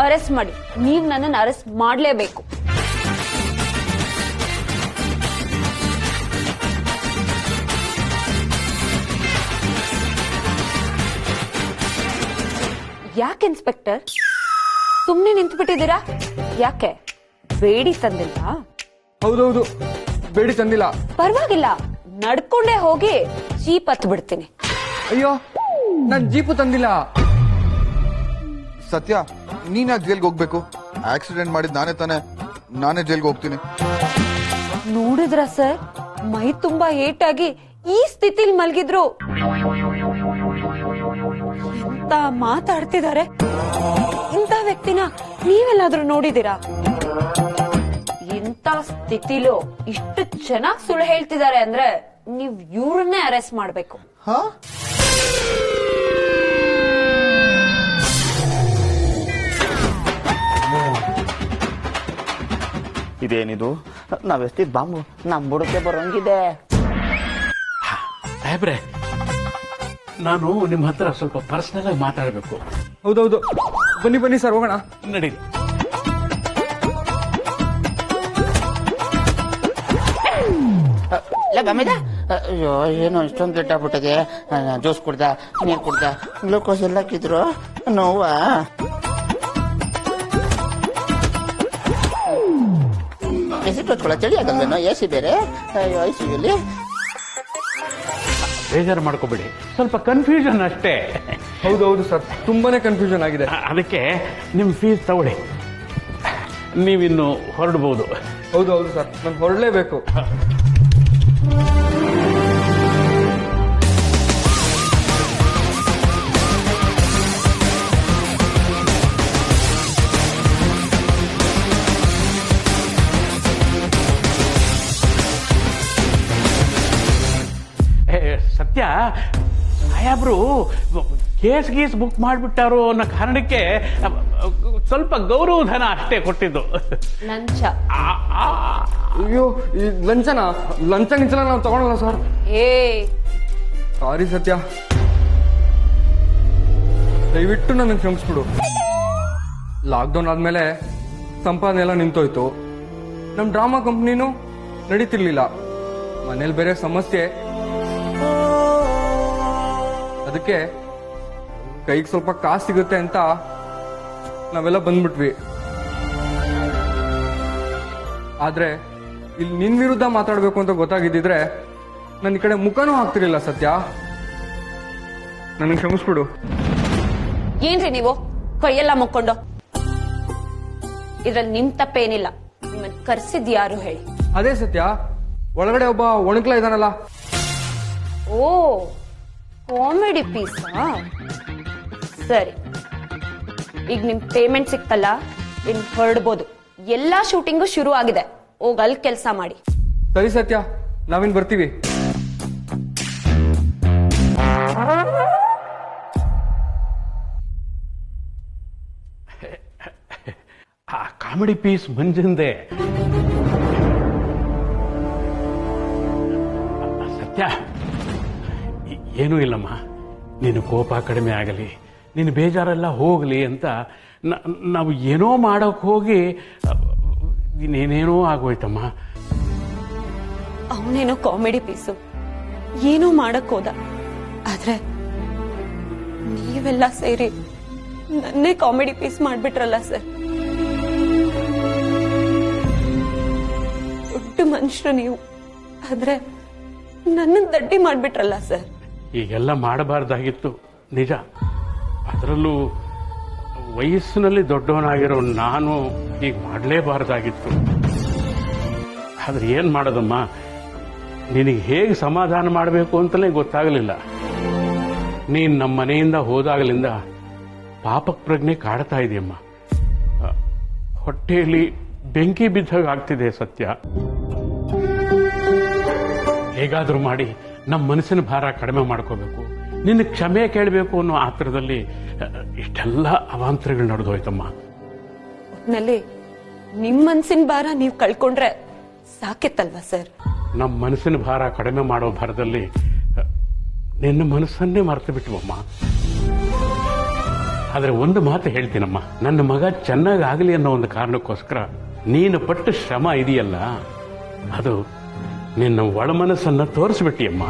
Arrest ಮಾಡಿ. ನೀವ್ ನನ್ನನ್ನು ಅರೆಸ್ಟ್ ಮಾಡ್ಲೇಬೇಕು. ಯಾಕೆ ಇನ್ಸ್ಪೆಕ್ಟರ್ ಸುಮ್ನೆ ನಿಂತು ಬಿಟ್ಟಿದ್ದೀರಾ? ಯಾಕೆ ಬೇಡಿ ತಂದಿಲ್ಲ? ಹೌದೌದು, ಬೇಡಿ ತಂದಿಲ್ಲ. ಪರವಾಗಿಲ್ಲ, ನಡ್ಕೊಂಡೇ ಹೋಗಿ ಜೀಪ್ ಹತ್ತು ಬಿಡ್ತೀನಿ. ಅಯ್ಯೋ, ನಾನ್ ಜೀಪು ತಂದಿಲ್ಲ. ಸತ್ಯ, ನೀನ್ ಯಾಕೆ ಜೈಲ್ಗೆ ಹೋಗ್ಬೇಕು? ಆಕ್ಸಿಡೆಂಟ್ ಮಾಡಿದ್ ನಾನೇ ತಾನೆ, ನಾನೇ ಜೈಲ್ಗೆ ಹೋಗ್ತೀನಿ. ನೋಡಿದ್ರ ಸರ್, ಮೈ ತುಂಬಾ ಏಟಾಗಿ ಈ ಸ್ಥಿತಿಲಿ ಮಲಗಿದ್ರು ಎಂತ ಮಾತಾಡ್ತಿದ್ದಾರೆ. ಇಂಥ ವ್ಯಕ್ತಿನ ನೀವೆಲ್ಲಾದ್ರೂ ನೋಡಿದೀರಾ? ಇಂಥ ಸ್ಥಿತಿಲೂ ಇಷ್ಟು ಚೆನ್ನಾಗಿ ಸುಳ್ಳು ಹೇಳ್ತಿದ್ದಾರೆ ಅಂದ್ರೆ ನೀವ್ ಇವ್ರನ್ನೇ ಅರೆಸ್ಟ್ ಮಾಡ್ಬೇಕು. ಇದೇನಿದು? ನಾವೆಷ್ಟಿದ್ ಬಾಂಬು ನಮ್ ಬುಡಕ್ಕೆ ಬರೋಂಗಿದೆ. ಸಾಹೇಬ್ರೆ, ನಾನು ನಿಮ್ಮ ಹತ್ರ ಸ್ವಲ್ಪ ಪರ್ಸನಲ್ ಆಗಿ ಮಾತಾಡಬೇಕು. ಹೌದೌದು, ಬನ್ನಿ ಬನ್ನಿ ಸರ್, ಹೋಗೋಣ. ನಡೀರಿ. ಅಯ್ಯೋ, ಏನೋ ಇಷ್ಟೊಂದು ಕೆಟ್ಟಾಗ್ಬಿಟ್ಟಿದೆ. ಜ್ಯೂಸ್ ಕುಡ್ದ, ನೀರ್ ಕುಡ್ದ, ಗ್ಲೂಕೋಸ್ ಎಲ್ಲ ಹಾಕಿದ್ರು. ನೋವಾ? ಬಿಸಿಟ್ಟು ಹಚ್ಕೊಳ್ಳೋ, ಚಳಿ ಆಗಲ್ವೇನೋ? ಎಸಿ ಬೇರೆ. ಅಯ್ಯೋ, ಐಸಿಯಲ್ಲಿ ಬೇಜಾರು ಮಾಡ್ಕೋಬೇಡಿ, ಸ್ವಲ್ಪ ಕನ್ಫ್ಯೂಷನ್ ಅಷ್ಟೇ. ಹೌದೌದು ಸರ್, ತುಂಬಾನೇ ಕನ್ಫ್ಯೂಷನ್ ಆಗಿದೆ. ಅದಕ್ಕೆ ನಿಮ್ ಫೀಸ್ ತಗೊಳ್ಳಿ, ನೀವಿನ್ನು ಹೊರಡ್ಬೋದು. ಹೌದೌದು ಸರ್, ನಾನು ಹೊರಡಲೇಬೇಕು. ಸತ್ಯ, ಸಾಹೇಬ್ರು ಕೇಸ್ ಗೀಸ್ ಬುಕ್ ಮಾಡಿಬಿಟ್ಟಾರು ಅನ್ನೋ ಕಾರಣಕ್ಕೆ ಸ್ವಲ್ಪ ಗೌರವಧನ ಅಷ್ಟೇ ಕೊಟ್ಟಿದ್ದು. ಲಂಚ? ಅಯ್ಯೋ, ಈ ಲಂಚ ಗಿಂಚಲ ನಾವು ತಗೊಳಲ್ಲ ಸರ್. ಸಾರಿ ಸತ್ಯ, ದಯವಿಟ್ಟು ನನ್ನ ಕ್ಷಮಿಸ್ಬಿಡು. ಲಾಕ್ಡೌನ್ ಆದ್ಮೇಲೆ ಸಂಪಾದನೆ ಎಲ್ಲ ನಿಂತೋಯ್ತು. ನಮ್ ಡ್ರಾಮಾ ಕಂಪ್ನಿನೂ ನಡೀತಿರ್ಲಿಲ್ಲ. ಮನೇಲಿ ಬೇರೆ ಸಮಸ್ಯೆ. ಅದಕ್ಕೆ ಕೈಗೆ ಸ್ವಲ್ಪ ಕಾಸು ಸಿಗುತ್ತೆ ಅಂತ ನಾವೆಲ್ಲ ಬಂದ್ಬಿಟ್ವಿ. ಆದ್ರೆ ಇಲ್ಲಿ ನಿನ್ ವಿರುದ್ಧ ಮಾತಾಡ್ಬೇಕು ಅಂತ ಗೊತ್ತಾಗಿದ್ದಿದ್ರೆ ನನ್ನ ಈ ಕಡೆ ಮುಖನೂ ಹಾಕ್ತಿರ್ಲಿಲ್ಲ. ಸತ್ಯ, ನನಗೆ ಕ್ಷಮಿಸ್ಬಿಡು. ಏನ್ರಿ ನೀವು ಕೈಯೆಲ್ಲ ಮುಕ್ಕೊಂಡು? ಇದ್ರಲ್ಲಿ ನಿಮ್ ತಪ್ಪೇನಿಲ್ಲ. ನಿಮ್ಮನ್ನ ಕರ್ಸಿದ್ ಯಾರು ಹೇಳಿ? ಅದೇ ಸತ್ಯ, ಒಳಗಡೆ ಒಬ್ಬ ಒಣಗ್ಲ ಇದಾನಲ್ಲ. ಓ, ಕಾಮಿಡಿ ಪೀಸ್. ಸರಿ, ಈಗ ನಿಮ್ ಪೇಮೆಂಟ್ ಸಿಕ್ತಲ್ಲ, ಇನ್ ಹೊರಡ್ಬೋದು. ಎಲ್ಲಾ ಶೂಟಿಂಗು ಶುರು ಆಗಿದೆ. ಹೋಗ್ ಅಲ್ಲಿ ಕೆಲಸ ಮಾಡಿ. ಸರಿ ಸತ್ಯ, ನಾವಿನ್ ಬರ್ತೀವಿ. ಆ ಕಾಮಿಡಿ ಪೀಸ್ ಮಂಜಿಂದೆ. ಸತ್ಯ, ಏನೂ ಇಲ್ಲಮ್ಮ, ನಿನ್ನ ಕೋಪ ಕಡಿಮೆ ಆಗಲಿ, ನಿನ್ನ ಬೇಜಾರೆಲ್ಲ ಹೋಗಲಿ ಅಂತ ನಾವು ಏನೋ ಮಾಡೋಕೆ ಹೋಗಿ ಇನ್ನೇನೇನೋ ಆಗೋಯ್ತಮ್ಮ. ಅವನೇನೋ ಕಾಮಿಡಿ ಪೀಸು, ಏನೋ ಮಾಡಕ್ ಹೋದ. ಆದ್ರೆ ನೀವೆಲ್ಲ ಸೇರಿ ನನ್ನೇ ಕಾಮಿಡಿ ಪೀಸ್ ಮಾಡ್ಬಿಟ್ರಲ್ಲ ಸರ್. ದೊಡ್ಡ ಮನುಷ್ಯರು ನೀವು, ಆದ್ರೆ ನನ್ನ ದಡ್ಡಿ ಮಾಡ್ಬಿಟ್ರಲ್ಲ ಸರ್. ಈಗೆಲ್ಲ ಮಾಡಬಾರ್ದಾಗಿತ್ತು ನಿಜ. ಅದರಲ್ಲೂ ವಯಸ್ಸಿನಲ್ಲಿ ದೊಡ್ಡವನಾಗಿರೋ ನಾನು ಈಗ ಮಾಡಲೇಬಾರ್ದಾಗಿತ್ತು. ಆದ್ರೆ ಏನ್ ಮಾಡೋದಮ್ಮ, ನಿನಗೆ ಹೇಗೆ ಸಮಾಧಾನ ಮಾಡಬೇಕು ಅಂತಲೇ ಗೊತ್ತಾಗಲಿಲ್ಲ. ನೀನ್ ನಮ್ಮ ಮನೆಯಿಂದ ಹೋದಾಗಲಿಂದ ಪಾಪಕ್ ಪ್ರಜ್ಞೆ ಕಾಡ್ತಾ ಇದೆಯಮ್ಮ. ಹೊಟ್ಟೆಯಲ್ಲಿ ಬೆಂಕಿ ಬಿದ್ದಾಗ ಆಗ್ತಿದೆ ಸತ್ಯ. ಹೇಗಾದ್ರೂ ಮಾಡಿ ನಮ್ಮ ಮನಸ್ಸಿನ ಭಾರ ಕಡಿಮೆ ಮಾಡ್ಕೋಬೇಕು, ನಿನ್ನ ಕ್ಷಮೆ ಕೇಳಬೇಕು ಅನ್ನೋ ಆತರದಲ್ಲಿ ಇಷ್ಟೆಲ್ಲ ಅವಾಂತರಗಳು ನಡೆದೋಯ್ತಮ್ಮ. ಒಟ್ನಲ್ಲಿ ನಿಮ್ ಮನ್ಸಿನ ಭಾರ ನೀವ್ ಕಳ್ಕೊಂಡ್ರೆ ಸಾಕಿತ್ತಲ್ವಾ ಸರ್? ನಮ್ಮ ಮನಸ್ಸಿನ ಭಾರ ಕಡಿಮೆ ಮಾಡೋ ಭಾರದಲ್ಲಿ ನಿನ್ನ ಮನಸ್ಸನ್ನೇ ಮರೆತು ಬಿಟ್ಟವಮ್ಮ. ಆದ್ರೆ ಒಂದು ಮಾತು ಹೇಳ್ತೀನಮ್ಮ, ನನ್ನ ಮಗ ಚೆನ್ನಾಗಾಗಲಿ ಅನ್ನೋ ಒಂದು ಕಾರಣಕ್ಕೋಸ್ಕರ ನೀನು ಪಟ್ಟ ಶ್ರಮ ಇದೆಯಲ್ಲ, ಅದು ನಿನ್ನ ಒಳ ಮನಸ್ಸನ್ನ ತೋರಿಸ್ಬಿಟ್ಟಿಯಮ್ಮ.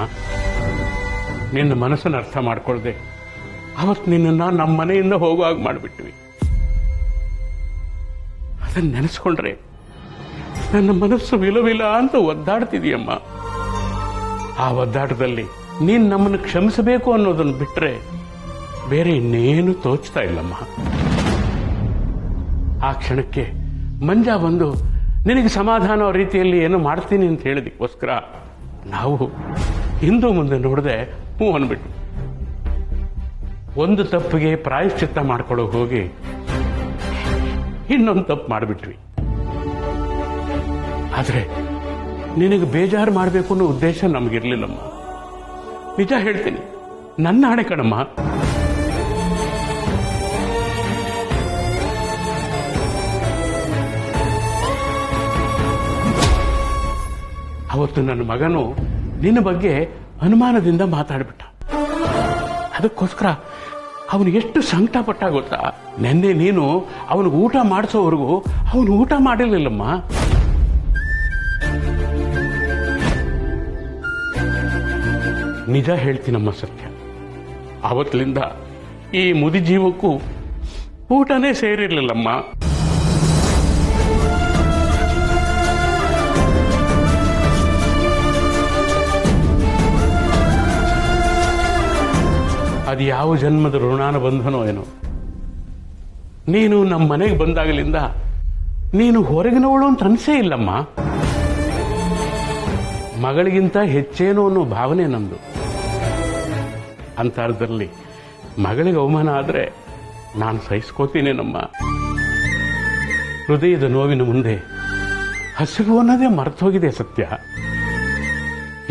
ನಿನ್ನ ಮನಸ್ಸನ್ನು ಅರ್ಥ ಮಾಡ್ಕೊಳ್ದೆ ಅವತ್ತು ನಿನ್ನನ್ನ ನಮ್ಮ ಮನೆಯಿಂದ ಹೋಗುವಾಗ ಮಾಡಿಬಿಟ್ವಿ. ಅದನ್ನ ನೆನೆಸ್ಕೊಂಡ್ರೆ ನನ್ನ ಮನಸ್ಸು ವಿಲವಿಲ ಅಂತ ಒದ್ದಾಡ್ತಿದೀಯಮ್ಮ. ಆ ಒದ್ದಾಟದಲ್ಲಿ ನೀನ್ ನಮ್ಮನ್ನು ಕ್ಷಮಿಸಬೇಕು ಅನ್ನೋದನ್ನು ಬಿಟ್ರೆ ಬೇರೆ ಇನ್ನೇನು ತೋಚ್ತಾ ಇಲ್ಲಮ್ಮ. ಆ ಕ್ಷಣಕ್ಕೆ ಮಂಜ ಬಂದು ನಿನಗೆ ಸಮಾಧಾನ ರೀತಿಯಲ್ಲಿ ಏನು ಮಾಡ್ತೀನಿ ಅಂತ ಹೇಳಿದಕ್ಕೋಸ್ಕರ ನಾವು ಹಿಂದೂ ಮುಂದೆ ನೋಡದೆ ಹ್ಞೂ ಅಂದ್ಬಿಟ್ಟು ಒಂದು ತಪ್ಪಿಗೆ ಪ್ರಾಯಶ್ಚಿತ್ತ ಮಾಡ್ಕೊಳ್ಳೋ ಹೋಗಿ ಇನ್ನೊಂದು ತಪ್ಪು ಮಾಡಿಬಿಟ್ವಿ. ಆದ್ರೆ ನಿನಗೆ ಬೇಜಾರು ಮಾಡಬೇಕು ಅನ್ನೋ ಉದ್ದೇಶ ನಮಗಿರ್ಲಿಲ್ಲಮ್ಮ. ನಿಜ ಹೇಳ್ತೀನಿ, ನನ್ನ ಹಣೆ ಕಣಮ್ಮ. ಅವತ್ತು ನನ್ನ ಮಗನು ನಿನ್ನ ಬಗ್ಗೆ ಅನುಮಾನದಿಂದ ಮಾತಾಡ್ಬಿಟ್ಟ. ಅದಕ್ಕೋಸ್ಕರ ಅವನು ಎಷ್ಟು ಸಂಕಟ ಪಟ್ಟ ಗೊತ್ತಾ? ನೆನ್ನೆ ನೀನು ಅವನಿಗೆ ಊಟ ಮಾಡಿಸೋವರೆಗೂ ಅವನು ಊಟ ಮಾಡಿರ್ಲಿಲ್ಲಮ್ಮ. ನಿಜ ಹೇಳ್ತೀನಮ್ಮ, ಸತ್ಯ. ಅವತ್ತಿನಿಂದ ಈ ಮುದಿ ಜೀವಕ್ಕೂ ಊಟನೇ ಸೇರಿರ್ಲಿಲ್ಲಮ್ಮ. ಅದು ಯಾವ ಜನ್ಮದ ಋಣಾನ ಬಂಧನೋ ಏನೋ. ನೀನು ನಮ್ಮ ಮನೆಗೆ ಬಂದಾಗಲಿಂದ ನೀನು ಹೊರಗಿನವಳು ಅಂತ ಅನ್ಸೇ ಇಲ್ಲಮ್ಮ. ಮಗಳಿಗಿಂತ ಹೆಚ್ಚೇನೋ ಅನ್ನೋ ಭಾವನೆ ನಮ್ದು. ಅಂತರ್ದಲ್ಲಿ ಮಗಳಿಗೆ ಅವಮಾನ ಆದ್ರೆ ನಾನು ಸಹಿಸ್ಕೋತೀನೇನಮ್ಮ. ಹೃದಯದ ನೋವಿನ ಮುಂದೆ ಹಸಿವು ಅನ್ನೋದೇ ಮರೆತೋಗಿದೆ ಸತ್ಯ.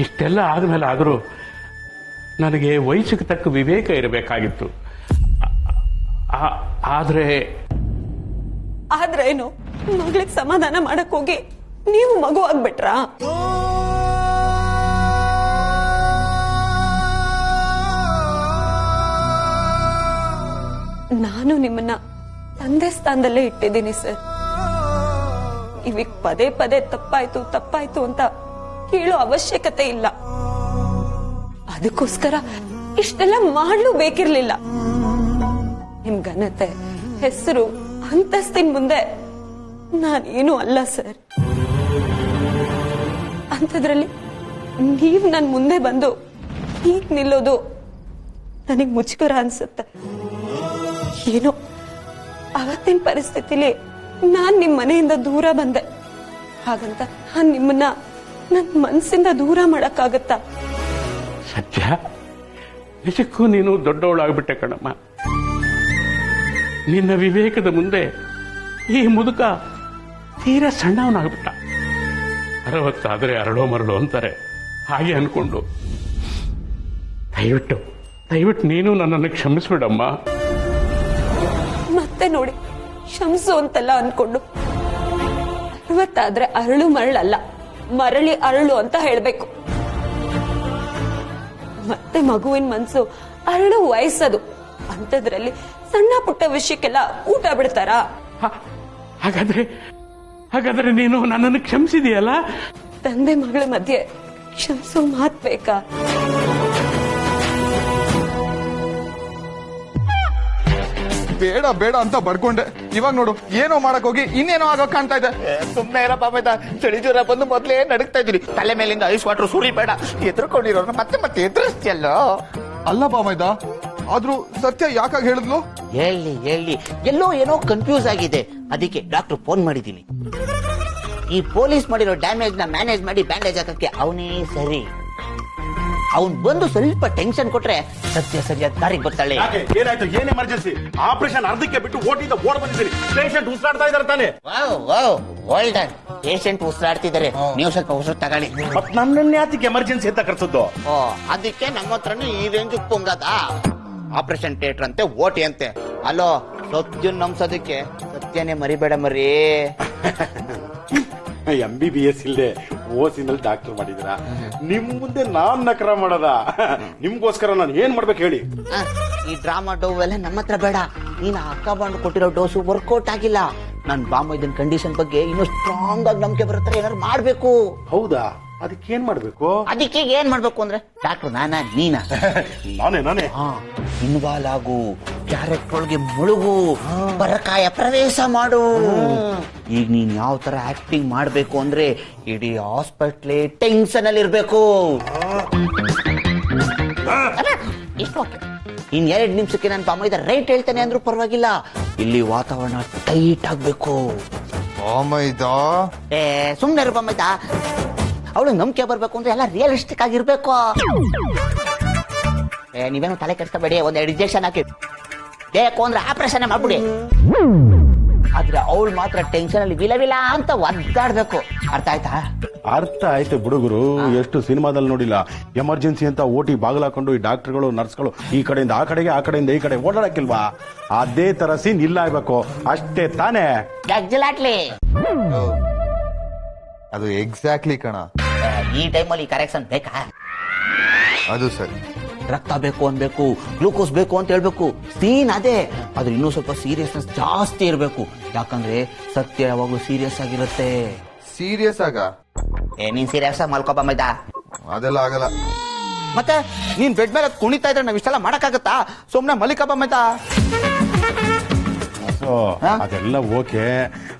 ಇಷ್ಟೆಲ್ಲ ಆದ್ಮೇಲೆ ಆದರೂ ನನಗೆ ವಯಸ್ಸಿಗೆ ತಕ್ಕ ವಿವೇಕ ಇರಬೇಕಾಗಿತ್ತು. ಆದ್ರೇನು ಮಗಳಿಗೆ ಸಮಾಧಾನ ಮಾಡಕ್ ಹೋಗಿ ನೀವು ಮಗು ಆಗ್ಬಿಟ್ರಾ? ನಾನು ನಿಮ್ಮನ್ನ ತಂದೆ ಸ್ಥಾನದಲ್ಲೇ ಇಟ್ಟಿದ್ದೀನಿ ಸರ್. ಇವಾಗ ಪದೇ ಪದೇ ತಪ್ಪಾಯ್ತು ಅಂತ ಕೇಳೋ ಅವಶ್ಯಕತೆ ಇಲ್ಲ. ಅದಕ್ಕೋಸ್ಕರ ಇಷ್ಟೆಲ್ಲ ಮಾಡ್ಲು ಬೇಕಿರ್ಲಿಲ್ಲ. ನಿಮ್ ಘನತೆ, ಹೆಸರು, ಅಂತಸ್ತಿನ ಮುಂದೆ ನಾನೇನು ಅಲ್ಲ ಸರ್. ಅಂಥದ್ರಲ್ಲಿ ನೀವ್ ನನ್ ಮುಂದೆ ಬಂದು ಹೀಗ್ ನಿಲ್ಲೋದು ನನಗ್ ಮುಜುಗರ ಅನ್ಸುತ್ತೆ. ಏನೋ ಅವತ್ತಿನ ಪರಿಸ್ಥಿತಿಲಿ ನಾನ್ ನಿಮ್ ಮನೆಯಿಂದ ದೂರ ಬಂದೆ. ಹಾಗಂತ ನಾನ್ ನಿಮ್ಮನ್ನ ನನ್ ಮನಸ್ಸಿಂದ ದೂರ ಮಾಡಕ್ಕಾಗತ್ತಾ? ಸತ್ಯ, ನಿಜಕ್ಕೂ ನೀನು ದೊಡ್ಡವಳಾಗ್ಬಿಟ್ಟೆ ಕಣಮ್ಮ. ನಿನ್ನ ವಿವೇಕದ ಮುಂದೆ ಈ ಮುದುಕ ತೀರಾ ಸಣ್ಣವನಾಗ್ಬಿಟ್ಟ. 60 ಆದರೆ ಅರಳೋ ಮರಳೋ ಅಂತಾರೆ, ಹಾಗೆ ಅನ್ಕೊಂಡು ದಯವಿಟ್ಟು ನೀನು ನನ್ನನ್ನು ಕ್ಷಮಿಸ್ಬಿಡಮ್ಮ. ಮತ್ತೆ ನೋಡಿ, ಕ್ಷಮಿಸು ಅಂತೆಲ್ಲ ಅನ್ಕೊಂಡು 60 ಆದ್ರೆ ಅರಳು ಮರಳಲ್ಲ, ಮರಳಿ ಅರಳು ಅಂತ ಹೇಳ್ಬೇಕು. ಮತ್ತೆ ಮಗುವಿನ ಮನ್ಸು ಅರಳು ವಯಸ್ಸದು. ಅಂತದ್ರಲ್ಲಿ ಸಣ್ಣ ಪುಟ್ಟ ವಿಷಯಕ್ಕೆಲ್ಲ ಊಟ ಬಿಡ್ತಾರಾ? ಹಾಗಾದ್ರೆ ನೀನು ನನ್ನನ್ನು ಕ್ಷಮಿಸಿದೀಯಲ್ಲ? ತಂದೆ ಮಗಳ ಮಧ್ಯೆ ಕ್ಷಮಿಸೋ ಮಾತ್ ಬೇಕಾ? ಬೇಡ ಅಂತ ಬಡ್ಕೊಂಡೆ. ಇವಾಗ ನೋಡು, ಏನೋ ಮಾಡಕ್ ಹೋಗಿ ಇನ್ನೇನೋ ಆಗೋ ಕಾಣ್ತಾ ಇದೆ. ಸುಮ್ನೆ ಇರ ಪಾಪಯ್ಯ, ಚಳಿ ಜ್ವರ ಬಂದು ಮೊದ್ಲೇ ನಡುಕ್ತಾ ಇದ್ರಿ. ತಲೆ ಮೇಲಿಂದ ಐಸ್ ವಾಟರ್ ಸುರಿ ಬೇಡ. ಎದ್ರುಕೊಂಡಿರೋರು ಮತ್ತೆ ಎದುರಿಸ್ತಿಯಲ್ಲೋ. ಅಲ್ಲ ಬಾಮೈದ, ಆದ್ರೂ ಸತ್ಯ ಯಾಕಾಗಿ ಹೇಳಿದ್ಲು? ಹೇಳಿ ಎಲ್ಲೋ ಏನೋ ಕನ್ಫ್ಯೂಸ್ ಆಗಿದೆ. ಅದಕ್ಕೆ ಡಾಕ್ಟರ್ ಫೋನ್ ಮಾಡಿದ್ದೀನಿ. ಈ ಪೊಲೀಸ್ ಮಾಡಿರೋ ಡ್ಯಾಮೇಜ್ ನ ಮ್ಯಾನೇಜ್ ಮಾಡಿ ಬ್ಯಾಂಡೇಜ್ ಹಾಕಕ್ಕೆ ಅವನೇ ಸರಿ. ಅವ್ನ್ ಬಂದು ಸ್ವಲ್ಪ ಟೆನ್ಷನ್ ಕೊಟ್ರೆ ಸತ್ಯ ಸರಿಯಾದ ದಾರಿಗೆ ಬರ್ತಾಳೆ. ಏನಾಯ್ತು? ಏನ್ ಎಮರ್ಜೆನ್ಸಿ? ಆಪರೇಷನ್ ಅರ್ಧಕ್ಕೆ ಬಿಟ್ಟು ಓಟಿಂದ ಓಡ್ ಬಂದಿದ್ದೀನಿ. ಪೇಷಂಟ್ ಉಸಿರಾಡ್ತಾ ಇದಾರೆ ತಾನೆ? Well done. ಪೇಷಂಟ್ ಉಸಿರಾಡ್ತಿದ್ದಾರೆ, ನೀವು ಸ್ವಲ್ಪ ಉಸಿರು ತಗೊಳ್ಳಿ. ಮತ್ ನನ್ನನ್ನೇ ಯಾತಿಗೆ ಎಮರ್ಜೆನ್ಸಿ ಅಂತ ಕರ್ಸದ್ದು? ಅದಕ್ಕೆ ನಮ್ಮ ಹತ್ರನೇ ಈ ರೇಂಜ್ ಪೊಂಗದ. ಆಪರೇಷನ್ ಥಿಯೇಟರ್ ಅಂತೆ, ಓಟಿ ಅಂತೆ. ಅಲೋ, ಸತ್ಯ ನಂಬ್ಸೋದಕ್ಕೆ ಸತ್ಯನೇ ಮರಿಬೇಡ ಮರಿ. MBBS ಇಲ್ದೆ ಓಸಿನಲ್ಲಿ ಡಾಕ್ಟರ್ ಮಾಡಿದಿರ. ನಿಮ್ ಮುಂದೆ ನಾನ್ ನಕರ ಮಾಡದ? ನಿಮ್ಗೋಸ್ಕರ ನಾನು ಏನ್ ಮಾಡ್ಬೇಕು ಹೇಳಿ? ಈ ಡ್ರಾಮಾ ಡೋವ್ ಎಲ್ಲ ನಮ್ಮ ಹತ್ರ ಬೇಡ. ನೀನ್ ಅಕ್ಕ ಬಂದು ಕೊಟ್ಟಿರೋ ಡೋಸು ವರ್ಕೌಟ್ ಆಗಿಲ್ಲ. ನನ್ ಬಾಮ ಇದನ್ ಕಂಡೀಷನ್ ಬಗ್ಗೆ ಇನ್ನೂ ಸ್ಟ್ರಾಂಗ್ ಆಗಿ ನಂಬಿಕೆ ಬರುತ್ತೆ, ಏನಾದ್ರು ಮಾಡ್ಬೇಕು. ಹೌದಾ? ಅದಕ್ಕೆ ಏನ್ ಮಾಡ್ಬೇಕು? ಅದಕ್ಕೆ ಏನ್ ಮಾಡ್ಬೇಕು ಅಂದ್ರೆ ಡಾಕ್ಟರ್ ನಾನಾ ನೀನಾ? ನಾನೇ ಇನ್ವಾಲ್ವ್ ಆಗು, ಕ್ಯಾರೆಕ್ಟರ್ ಒಳಗೆ ಮುಳುಗು, ಪರಕಾಯ ಪ್ರವೇಶ ಮಾಡು. ಈಗ ನೀನ್ ಯಾವ ತರ ಆಕ್ಟಿಂಗ್ ಮಾಡ್ಬೇಕು ಅಂದ್ರೆ ಇಡೀ ಹಾಸ್ಪಿಟ್ಲೇ ಟೆನ್ಷನ್ ಅಲ್ಲಿ ಇರ್ಬೇಕು. ಇಷ್ಟು ಓಕೆ. ಇನ್ 2 ನಿಮಿಷಕ್ಕೆ ನಾನು ಬಾಮೈದ ರೈಟ್ ಹೇಳ್ತಾನೆ ಅಂದ್ರೂ ಪರವಾಗಿಲ್ಲ, ಇಲ್ಲಿ ವಾತಾವರಣ ಟೈಟ್ ಆಗ್ಬೇಕು. ಸುಮ್ನೆ ಇರು ಬಾಮೈದ. ಅವಳು ನಂಬಿಕೆ ಬರ್ಬೇಕು ಅಂದ್ರೆ ಎಲ್ಲ ರಿಯಲಿಸ್ಟಿಕ್ ಆಗಿರ್ಬೇಕು. ನೀವೇನು ತಲೆ ಕೆಡ್ಸ್ಕೋಬೇಡಿ, 1-2 ಇಂಜೆಕ್ಷನ್ ಹಾಕಿ ಬೇಕು ಅಂದ್ರೆ ಆಪರೇಷನ್ ಮಾಡ್ಬಿಡಿ. ಆದ್ರೆ ಅವಳು ಮಾತ್ರ ಟೆನ್ಷನ್ ಅಲ್ಲಿ ವಿಲ ಅಂತ ಒದ್ದಾಡ್ಬೇಕು. ಅರ್ಥ ಆಯ್ತಾ? ಅರ್ಥ ಆಯ್ತು ಬಿಡುಗರು. ಎಷ್ಟು ಸಿನಿಮಾದಲ್ಲಿ ನೋಡಿಲ್ಲ, ಎಮರ್ಜೆನ್ಸಿ ಅಂತ ಓಟಿ ಬಾಗಿಲಾಕೊಂಡು ಈ ಡಾಕ್ಟರ್ಗಳು ನರ್ಸ್ಗಳು ಈ ಕಡೆಯಿಂದ ಆ ಕಡೆಗೆ ಆ ಕಡೆಯಿಂದ ಈ ಕಡೆ ಓಡಾಡಕ್ಕಿಲ್ವಾ? ಅದೇ ತರ ಸೀನ್ ಇಲ್ಲ ಆಗ್ಬೇಕು ಅಷ್ಟೇ ತಾನೇ? ಎಕ್ಸಾಕ್ಟ್ಲಿ. ಅದು ಎಕ್ಸಾಕ್ಟ್ಲಿ ಕಣ. ಈ ಟೈಮಲ್ಲಿ ಕರೆಕ್ಷನ್ ಬೇಕಾ? ಅದು ಸರಿ. ರಕ್ತ ಬೇಕು ಅನ್ಬೇಕು, ಗ್ಲೂಕೋಸ್ ಬೇಕು ಅಂತ ಹೇಳ್ಬೇಕು, ಸೀನ್ ಅದೇ. ಆದ್ರೆ ಇನ್ನೂ ಸ್ವಲ್ಪ ಸೀರಿಯಸ್ನೆಸ್ ಜಾಸ್ತಿ ಇರಬೇಕು. ಯಾಕಂದ್ರೆ ಸತ್ಯ ಯಾವಾಗ್ಲೂ ಸೀರಿಯಸ್ ಆಗಿರುತ್ತೆ. ಸೀರಿಯಸ್ ಆಗ? ನೀನ್ ಸೀರಿಯಸ್ ಆಗಿ ಮಲ್ಕೋಬ ಮೈದಾ. ಅದೆಲ್ಲ ಆಗಲ್ಲ. ಮತ್ತೆ ನೀನ್ ಬೆಡ್ ಮೇಲೆ ಕುಣಿತಾ ಇದ್ರೆ ನಾವ್ ಇಷ್ಟೆಲ್ಲ ಮಾಡಕ್ಕಾಗತ್ತಾ? ಸುಮ್ನೆ ಮಲಿಕಬ ಮೈದಾ. ಅದೆಲ್ಲ ಓಕೆ,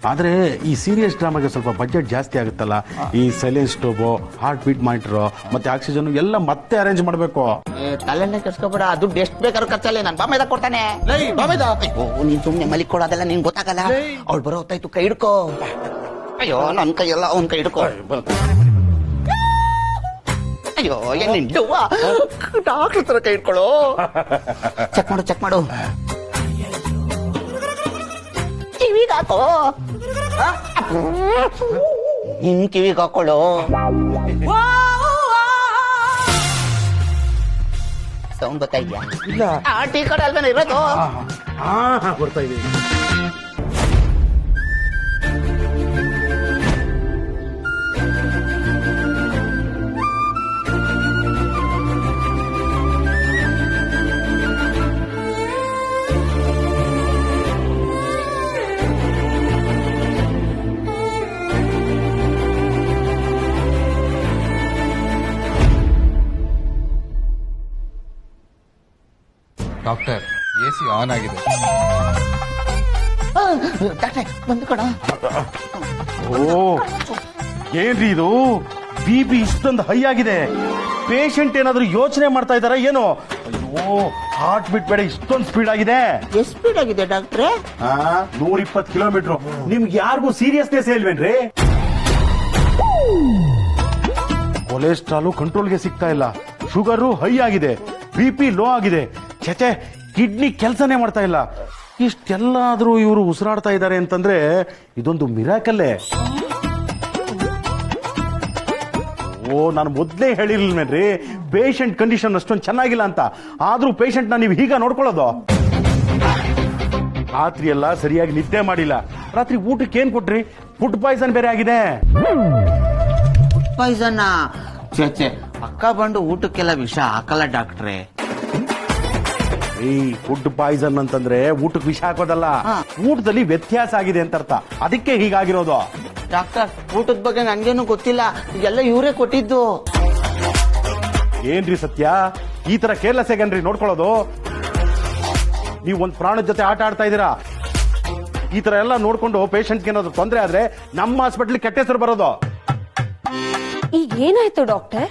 ಆದ್ರೆ ಈ ಸೀರಿಯಸ್ ಡ್ರಾಮಾಗೆ ಸ್ವಲ್ಪ ಬಜೆಟ್ ಜಾಸ್ತಿ ಆಗುತ್ತಲ್ಲ. ಈ ಸೈಲೆನ್ಸ್ ಸ್ಟೋಬ್, ಹಾರ್ಟ್ ಬೀಟ್ ಮಾನಿಟರ್ ಮತ್ತೆ ಆಕ್ಸಿಜನ್ ಎಲ್ಲ ಮತ್ತೆ ಅರೇಂಜ್ ಮಾಡ್ಬೇಕು. ತಲೆನೇ ಕೆಡ್ಸ್ಕೊಬೇಡ, ದುಡ್ಡು ಎಷ್ಟು ಬೇಕಾದ್ರೂ ಖರ್ಚಲ್ಲಿ ನಾನು ಬಾಮೈದ ಕೊಡ್ತಾನೆ. ನೀನ್ ಸುಮ್ನೆ ಮಲಿಕ್ ಕೊಡೋದೆಲ್ಲ ನಿನ್ ಗೊತ್ತಾಗಲ್ಲ. ಅವ್ಳು ಬರೋ ಹೊತ್ತಾಯ್ತು, ಕೈ ಹಿಡ್ಕೋ. ಅಯ್ಯೋ ನನ್ ಕೈ ಎಲ್ಲ ಅವ್ನ್ ಕೈ ಹಿಡ್ಕೋ. ಅಯ್ಯೋ ಏನಿಂಡುವ ಡಾಕ್ಟರ್ ತರ ಕೈ ಹಿಡ್ಕೊಳ್ಳೋ. ಚೆಕ್ ಮಾಡು. ಕಿವಿಗೆ ಹಾಕೋ. ನಿನ್ ಕಿವಿಗೆ ಹಾಕೊಳ್ಳೋ. ಸೌಂಡ್ ಬರ್ತಾ ಇದ್ಯಾ? ಇಲ್ಲ. ಟೀ ಕಡೆ ಅಲ್ವೇನ ಇರೋದು? ಬರ್ತಾ ಇದೆ. ಡಾಕ್ಟರ್, AC ಆನ್ ಆಗಿದೆ. ಡಾಕ್ಟ್ರೆ ಬಂದು ಕಣ. ಓ ಏನ್ರಿ ಇದು? BP ಇಷ್ಟೊಂದು ಹೈ ಆಗಿದೆ. ಪೇಷಂಟ್ ಏನಾದ್ರೂ ಯೋಚನೆ ಮಾಡ್ತಾ ಇದಾರ ಏನೋ? ಅಯ್ಯೋ, ಹಾರ್ಟ್ ಬೀಟ್ ಬೇಡ ಇಷ್ಟೊಂದು ಸ್ಪೀಡ್ ಆಗಿದೆ. ಎಷ್ಟು ಸ್ಪೀಡ್ ಆಗಿದೆ ಡಾಕ್ಟ್ರೆ? 120 ಕಿಲೋಮೀಟರ್. ನಿಮ್ಗೆ ಯಾರಿಗೂ ಸೀರಿಯಸ್ನೆಸ್ ಇಲ್ವೇನ್ರಿ? ಕೊಲೆಸ್ಟ್ರಾಲು ಕಂಟ್ರೋಲ್ಗೆ ಸಿಗ್ತಾ ಇಲ್ಲ, ಶುಗರು ಹೈ ಆಗಿದೆ, BP ಲೋ ಆಗಿದೆ. ಛೆ, ಕಿಡ್ನಿ ಕೆಲಸನೇ ಮಾಡ್ತಾ ಇಲ್ಲ. ಇಷ್ಟೆಲ್ಲಾದ್ರೂ ಇವರು ಉಸಿರಾಡ್ತಾ ಇದ್ದಾರೆ ಅಂತಂದ್ರೆ ಇದೊಂದು ಮಿರಾಕಲ್ಲೇ. ಓ, ನಾನು ಮೊದಲೇ ಹೇಳಿರ್ಲಿಲ್ವೇನ್ರಿ ಪೇಷಂಟ್ ಕಂಡೀಷನ್ ಅಷ್ಟೊಂದು ಚೆನ್ನಾಗಿಲ್ಲ ಅಂತ. ಆದ್ರೂ ಪೇಷಂಟ್ ನ ನೀವು ಹೀಗ ನೋಡ್ಕೊಳ್ಳೋದು? ರಾತ್ರಿ ಎಲ್ಲ ಸರಿಯಾಗಿ ನಿದ್ದೆ ಮಾಡಿಲ್ಲ. ರಾತ್ರಿ ಊಟಕ್ಕೆ ಏನ್ ಕೊಟ್ರಿ? ಫುಡ್ ಪಾಯ್ಸನ್ ಬೇರೆ ಆಗಿದೆ. ಪಾಯ್ಸನ್? ಛೆ, ಅಕ್ಕ ಬಂದು ಊಟಕ್ಕೆಲ್ಲ ವಿಷ ಹಾಕಲ್ಲ ಡಾಕ್ಟ್ರೆ. ಈ ಫುಡ್ ಪಾಯ್ಸನ್ ಅಂತಂದ್ರೆ ಊಟಕ್ಕೆ ವಿಷ ಹಾಕೋದಲ್ಲ, ಊಟದಲ್ಲಿ ವ್ಯತ್ಯಾಸ ಆಗಿದೆ ಅಂತ ಅರ್ಥ. ಅದಕ್ಕೆ ಹೀಗಾಗಿರೋದು. ಡಾಕ್ಟರ್, ಊಟದ ಬಗ್ಗೆ ನನ್ಗೇನು ಗೊತ್ತಿಲ್ಲ, ಇದೆಲ್ಲ ಇವರೇ ಕೊಟ್ಟಿದ್ದು. ಏನ್ರಿ ಸತ್ಯ, ಈ ತರ ಕೇರ್ಲೆಸ್ ಆಗೇನ್ರಿ ನೋಡ್ಕೊಳ್ಳೋದು? ನೀವು ಒಂದ್ ಪ್ರಾಣದ ಜೊತೆ ಆಟ ಆಡ್ತಾ ಇದ್ದೀರಾ. ಈ ತರ ಎಲ್ಲ ನೋಡ್ಕೊಂಡು ಪೇಷಂಟ್ಗೆ ಏನಾದ್ರು ತೊಂದರೆ ಆದ್ರೆ ನಮ್ಮ ಹಾಸ್ಪಿಟಲ್ ಕೆಟ್ಟ ಹೆಸರು ಬರೋದು. ಈಗ ಏನಾಯ್ತು ಡಾಕ್ಟರ್?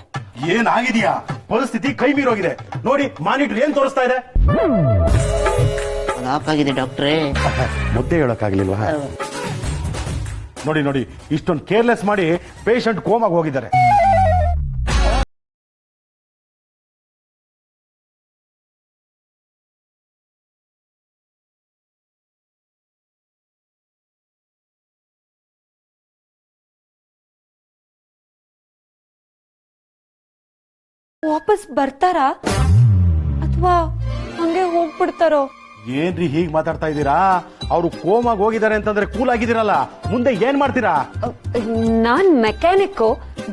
ಏನಾಗಿದೆಯಾ? ಪರಿಸ್ಥಿತಿ ಕೈ ಮೀರೋಗಿದೆ. ನೋಡಿ, ಮಾನಿಟರ್ ಏನ್ ತೋರಿಸ್ತಾ ಇದೆ? ಲಾಕ್ ಆಗಿದೆ ಡಾಕ್ಟ್ರೇ. ಮುದ್ದೆ ಹೇಳಕ್ಕಾಗ್ಲಿಲ್ವಾ? ನೋಡಿ, ಇಷ್ಟೊಂದು ಕೇರ್ಲೆಸ್ ಮಾಡಿ ಪೇಷಂಟ್ ಕೋಮಾಗಿ ಹೋಗಿದ್ದಾರೆ. ವಾಪಸ್ ಬರ್ತಾರಾ ಅಥವಾ ಹಂಗೆ ಹೋಗ್ಬಿಡ್ತಾರೋ? ಏನ್ರಿ ಹೀಗ್ ಮಾತಾಡ್ತಾ ಇದ್ದೀರಾ? ಅವ್ರು ಕೋಮಾಗಿ ಹೋಗಿದ್ದಾರೆ ಅಂತಂದ್ರೆ ಕೂಲ್ ಆಗಿದ್ದೀರಲ್ಲ, ಮುಂದೆ ಏನ್ ಮಾಡ್ತೀರಾ? ನಾನ್ ಮೆಕ್ಯಾನಿಕ್,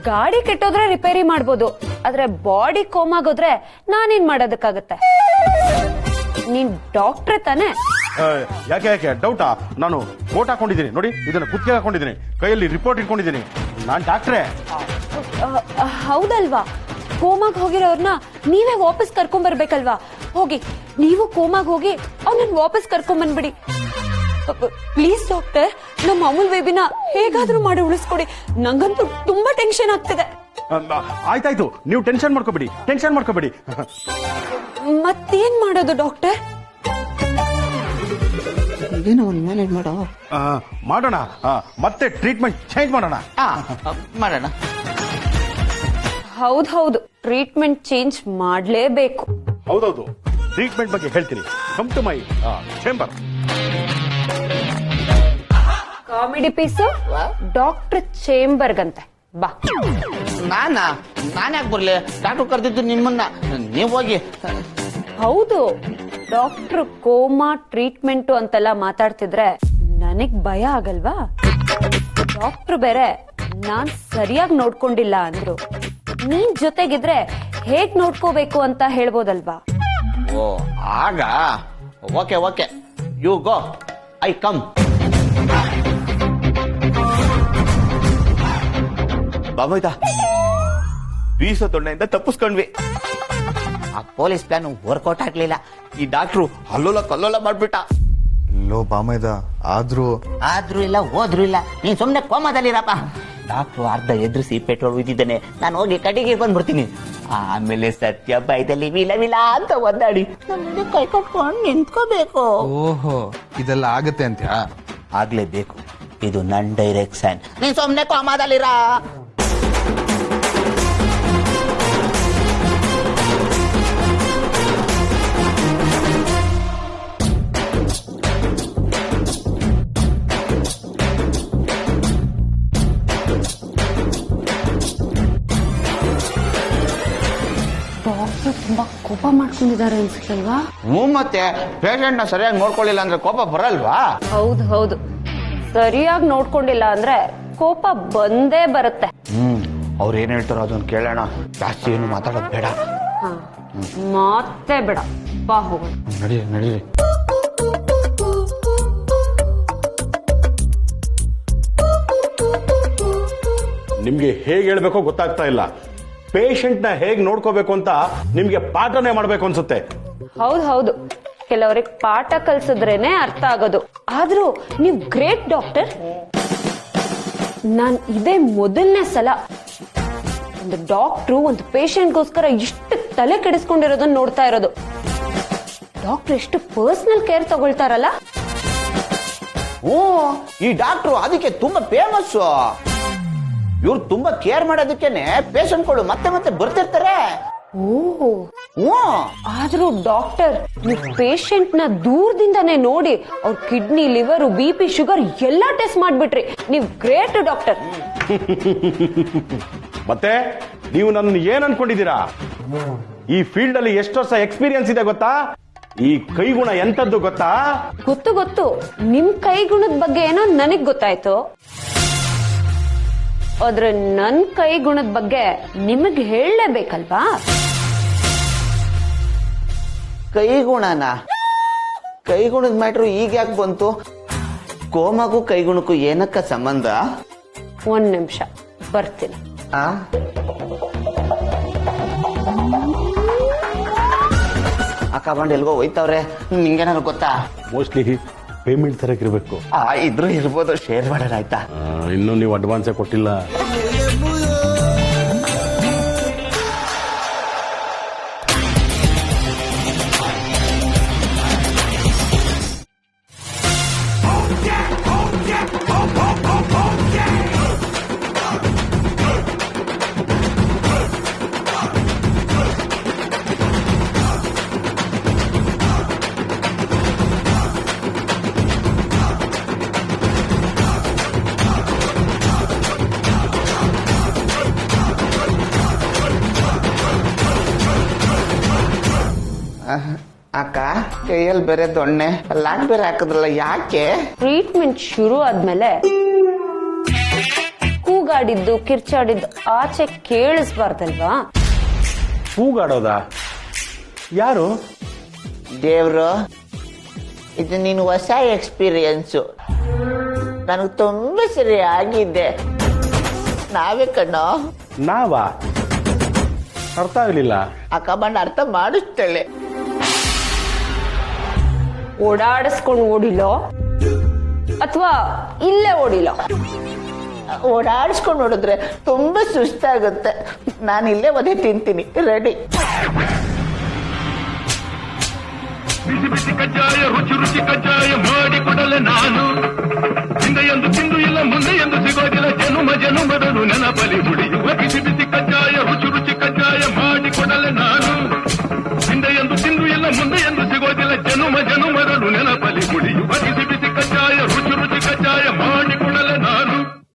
ಗಾಡಿ ಕೆಟ್ಟೋದ್ರೆ ರಿಪೇರಿ ಮಾಡ್ಬೋದು, ಆದ್ರೆ ಬಾಡಿ ಕೋಮಾಗೋದ್ರೆ ನಾನೇನ್ ಮಾಡೋದಕ್ಕಾಗತ್ತೆ? ನೀನ್ ಡಾಕ್ಟ್ರೆ ತಾನೆ? ಯಾಕೆ ಯಾಕೆ ಡೌಟಾ? ನಾನು ಕೋಟ್ ಹಾಕೊಂಡಿದ್ದೀನಿ ನೋಡಿ, ಇದನ್ನ ಕುತ್ತಿಗೆ ಹಾಕೊಂಡಿದ್ದೀನಿ, ಕೈಯಲ್ಲಿ ರಿಪೋರ್ಟ್ ಇಟ್ಕೊಂಡಿದ್ದೀನಿ. ನಾನ್ ಡಾಕ್ಟ್ರೇ. ಹೌದಲ್ವಾ? ಕೋಮಾಗ್ ಹೋಗಿರೋರ್ನ ನೀವೇ ವಾಪಸ್ ಕರ್ಕೊಂಡ್ ಬರ್ಬೇಕಲ್ವಾ? ಹೋಗಿ ನೀವು ಕೋಮಾಗ್ ಹೋಗಿ ಅವ್ನನ್ನ ವಾಪಸ್ ಕರ್ಕೊಂಡ್ ಬಂದ್ಬಿಡಿ. ಪ್ಲೀಸ್ ಡಾಕ್ಟರ್, ನಮ್ಮ ಅಮೂಲ್ ಬೇಬಿನ ಹೇಗಾದ್ರೂ ಮಾಡಿ ಉಳಿಸ್ಕೊಡಿ. ನಂಗಂತೂ ತುಂಬಾ ಟೆನ್ಷನ್ ಆಗ್ತಿದೆ. ಆಯ್ತಾಯ್ತು, ನೀವು ಟೆನ್ಷನ್ ಮಾಡ್ಕೋಬೇಡಿ. ಮತ್ತೇನ್ ಮಾಡೋದು ಡಾಕ್ಟರ್? ಏನೋ ಒಂದು ಮ್ಯಾನೇಜ್ ಮಾಡೋ. ಮಾಡೋಣ, ಮತ್ತೆ ಟ್ರೀಟ್ಮೆಂಟ್ ಚೇಂಜ್ ಮಾಡೋಣ. ಮಾಡೋಣ. ಹೌದು, ಟ್ರೀಟ್ಮೆಂಟ್ ಚೇಂಜ್ ಮಾಡ್ಲೇಬೇಕು. ಹೌದೌದು, ಟ್ರೀಟ್ಮೆಂಟ್ ಬಗ್ಗೆ ಹೇಳ್ತೀನಿ. Come to my chamber. Comedy piece doctor ಚೇಂಬರ್ಗಂತೆ. ಬಾ. ನಾನ್ ಯಾಕೆ ಬರ್ಲಿ? ಡಾಕ್ಟರ್ ಕರೆದಿದ್ದು ನಿಮ್ಮನ್ನ, ನೀವು ಹೋಗಿ. ಹೌದು, ಡಾಕ್ಟರ್ ಕೋಮಾ ಟ್ರೀಟ್ಮೆಂಟ್ ಅಂತೆಲ್ಲ ಮಾತಾಡ್ತಿದ್ರೆ ನನಗ್ ಭಯ ಆಗಲ್ವಾ? ಡಾಕ್ಟರ್ ಬೇರೆ ನಾನ್ ಸರಿಯಾಗಿ ನೋಡ್ಕೊಂಡಿಲ್ಲ ಅಂದ್ರು. ನೀನ್ ಜೊತೆಗಿದ್ರೆ ಹೇಗ್ ನೋಡ್ಕೋಬೇಕು ಅಂತ ಹೇಳ್ಬೋದಲ್ವಾ? ಓ ಆಗ okay you go, I come. ಬಾಬೋಯ್ತಾ, ಬೀಸೋ ದೊಣ್ಣೆಯಿಂದ ತಪ್ಪಿಸ್ಕೊಂಡ್ವಿ. ಆ ಪೊಲೀಸ್ ಪ್ಲಾನ್ ವರ್ಕೌಟ್ ಆಗ್ಲಿಲ್ಲ. ಈ ಡಾಕ್ಟ್ರು ಕಲ್ಲೋಲ ಮಾಡ್ಬಿಟ್ಟ. ಲೋ ಬಾಮೈದ, ಆದ್ರೂ ಇಲ್ಲ ಹೋದ್ರು ಇಲ್ಲ, ನೀನ್ ಸುಮ್ನೆ ಕೋಮಾದಲ್ಲಿರಪ್ಪ. ಡಾಕ್ಟ್ರು ಅರ್ಧ ಎದುರಿಸಿ ಪೆಟ್ರೋಲ್ ಉಯ್ದಿದ್ದಾನೆ. ನಾನು ಹೋಗಿ ಕಡೆಗೆ ಬಂದ್ಬಿಡ್ತೀನಿ. ಆಮೇಲೆ ಸತ್ಯ ಬೈದಲ್ಲಿ ವಿಲ ಅಂತ ಒದ್ದಾಡಿ ಕೈ ಕಟ್ಕೊಂಡು ನಿಂತ್ಕೋಬೇಕು. ಓಹೋ, ಇದೆಲ್ಲ ಆಗತ್ತೆ ಅಂತ್ಯಾ? ಆಗ್ಲೇಬೇಕು, ಇದು ನನ್ ಡೈರೆಕ್ಷನ್. ನೀನ್ ಸುಮ್ನೆ ಕೋಮಾದಲ್ಲಿರ. ಡಾಕ್ಟರ್ ತುಂಬಾ ಕೋಪ ಮಾಡ್ಕೊಂಡಿದ್ದಾರೆ ಅನ್ಸುತ್ತಲ್ವಾ? ಮತ್ತೆ ಪೇಷಂಟ್ ನ ಸರಿಯಾಗಿ ನೋಡ್ಕೊಳ್ಳಿಲ್ಲ ಅಂದ್ರೆ ಕೋಪ ಬರಲ್ವಾ? ಹೌದು, ಸರಿಯಾಗಿ ನೋಡ್ಕೊಂಡಿಲ್ಲ ಅಂದ್ರೆ ಕೋಪ ಬಂದೇ ಬರುತ್ತೆ. ಅವ್ರು ಏನ್ ಹೇಳ್ತಾರೋ ಅದನ್ನ ಕೇಳೋಣ. ಜಾಸ್ತಿ ಏನು ಮಾತಾಡೋದು ಬೇಡ. ಮತ್ತೆ ಬೇಡ, ಬಾ ಹೋಗೋಣ. ನಡೀರಿ. ನಿಮ್ಗೆ ಹೇಗೆ ಹೇಳ್ಬೇಕೋ ಗೊತ್ತಾಗ್ತಾ ಇಲ್ಲ. ಪೇಷಂಟ್ ನ ಹೇಗ್ ನೋಡ್ಕೋಬೇಕು ಅಂತ ನಿಮ್ಗೆ ಪಾಠನೆ ಮಾಡ್ಬೇಕು ಅನ್ಸುತ್ತೆ. ಹೌದು, ಕೆಲವರಿಗೆ ಪಾಠ ಕಲ್ಸಿದ್ರೇನೆ ಅರ್ಥ ಆಗೋದು. ಆದ್ರೂ ನೀವು ಗ್ರೇಟ್ ಡಾಕ್ಟರ್. ನಾನ್ ಇದೇ ಮೊದಲನೇ ಸಲ ಒಂದು ಡಾಕ್ಟ್ರು ಒಂದು ಪೇಷಂಟ್ಗೋಸ್ಕರ ಇಷ್ಟು ತಲೆ ಕೆಡಿಸ್ಕೊಂಡಿರೋದನ್ನ ನೋಡ್ತಾ ಇರೋದು. ಡಾಕ್ಟರ್ ಎಷ್ಟು ಪರ್ಸನಲ್ ಕೇರ್ ತಗೊಳ್ತಾರಲ್ಲ. ಈ ಡಾಕ್ಟ್ರು ಅದಕ್ಕೆ ತುಂಬಾ ಫೇಮಸ್. ಇವ್ರು ತುಂಬಾ ಕೇರ್ ಮಾಡೋದಕ್ಕೇನೆ ಪೇಷಂಟ್ಗಳು ಮತ್ತೆ ಬರ್ತಿರ್ತಾರೆ. ಆದ್ರೂ ಡಾಕ್ಟರ್, ನೀವು ಪೇಷಂಟ್ ನ ದೂರದಿಂದಾನೇ ನೋಡಿ ಅವ್ರ ಕಿಡ್ನಿ, ಲಿವರ್, BP, ಶುಗರ್ ಎಲ್ಲಾ ಟೆಸ್ಟ್ ಮಾಡ್ಬಿಟ್ರಿ. ನೀವು ಗ್ರೇಟ್ ಡಾಕ್ಟರ್. ಮತ್ತೆ ನೀವು ನನ್ನ ಏನ್ ಅನ್ಕೊಂಡಿದ್ದೀರಾ? ಈ ಫೀಲ್ಡ್ ಅಲ್ಲಿ ಎಷ್ಟು ವರ್ಷ ಎಕ್ಸ್ಪೀರಿಯನ್ಸ್ ಇದೆ ಗೊತ್ತಾ? ಈ ಕೈಗುಣ ಎಂತದ್ದು ಗೊತ್ತಾ? ಗೊತ್ತು. ನಿಮ್ ಕೈಗುಣದ ಬಗ್ಗೆ ಏನೋ ನನಗ್ ಗೊತ್ತಾಯ್ತು. ಆದ್ರೆ ನನ್ ಕೈಗುಣದ ಬಗ್ಗೆ ನಿಮಗ್ ಹೇಳಲೇಬೇಕಲ್ವಾ? ಕೈಗುಣದ ಮ್ಯಾಟ್ರು ಈಗ ಯಾಕೆ ಬಂತು? ಕೋಮಗೂ ಕೈಗುಣಕ್ಕೂ ಏನಕ್ಕ ಸಂಬಂಧ? ಒಂದ್ ನಿಮಿಷ ಬರ್ತೀನಿ. ಅಕ್ಕ ಬಂಡ್ ಎಲ್ಗೋ ಹೋಯ್ತವ್ರೆ. ನಿಂಗೇನಾದ್ರು ಗೊತ್ತಾ? ಮೋಸ್ಟ್ಲಿ ಪೇಮೆಂಟ್ ತರಕಿರ್ಬೇಕು. ಇದ್ರು ಇರ್ಬೋದು. ಶೇರ್ ಮಾಡೋಣ ಆಯ್ತಾ? ಇನ್ನು ನೀವು ಅಡ್ವಾನ್ಸೇ ಕೊಟ್ಟಿಲ್ಲ. ಅಕ್ಕ, ಕೈಯಲ್ಲಿ ಬೇರೆ ದೊಣ್ಣೆ, ಲಾಕ್ ಬೇರೆ ಹಾಕಿದ್ರಲ್ಲ, ಯಾಕೆ? ಟ್ರೀಟ್ಮೆಂಟ್ ಶುರು ಆದ್ಮೇಲೆ ಕೂಗಾಡಿದ್ದು, ಕಿರ್ಚಾಡಿದ್ದು ಆಚೆ ಕೇಳಿಸ್ಬಾರ್ದಲ್ವಾ? ಕೂಗಾಡೋದಾ? ಯಾರು? ದೇವ್ರು. ಇದು ನೀನು ಹೊಸ ಎಕ್ಸ್ಪೀರಿಯನ್ಸು, ನನಗೆ ತುಂಬಾ ಸರಿ ಆಗಿದೆ. ನಾವೇ ಕಣ್ಣೋ. ನಾವಾ? ಅರ್ಥ ಆಗ್ಲಿಲ್ಲ. ಆ ಕಮಾಂಡ್ ಅರ್ಥ ಮಾಡಿಸ್ತಾಳೆ. ಓಡಾಡಿಸ್ಕೊಂಡು ಓಡಿಲೋ ಅಥವಾ ಇಲ್ಲೇ ಓಡಿಲೋ? ಓಡಾಡಿಸ್ಕೊಂಡು ನೋಡಿದ್ರೆ ತುಂಬಾ ಸುಸ್ತಾಗುತ್ತೆ. ನಾನು ಇಲ್ಲೇ ಒದೆ ತಿಂತೀನಿ. ರೆಡಿ? ಬಿಸಿ ಬಿಸಿ ಕಜ್ಜಾಯ ರುಚಿ ರುಚಿ ಕಜ್ಜಾಯ ಮಾಡಿಕೊಡಲೆ ನಾನು. ಹಿಂದೆ ಎಂದು ತಿಂದು ಇಲ್ಲ ಮುಂದೆ ಎಂದು ಸಿಗೋದಿಲ್ಲ. ಜನುಮ ಜನುಮದನು ನೆನಪಲಿ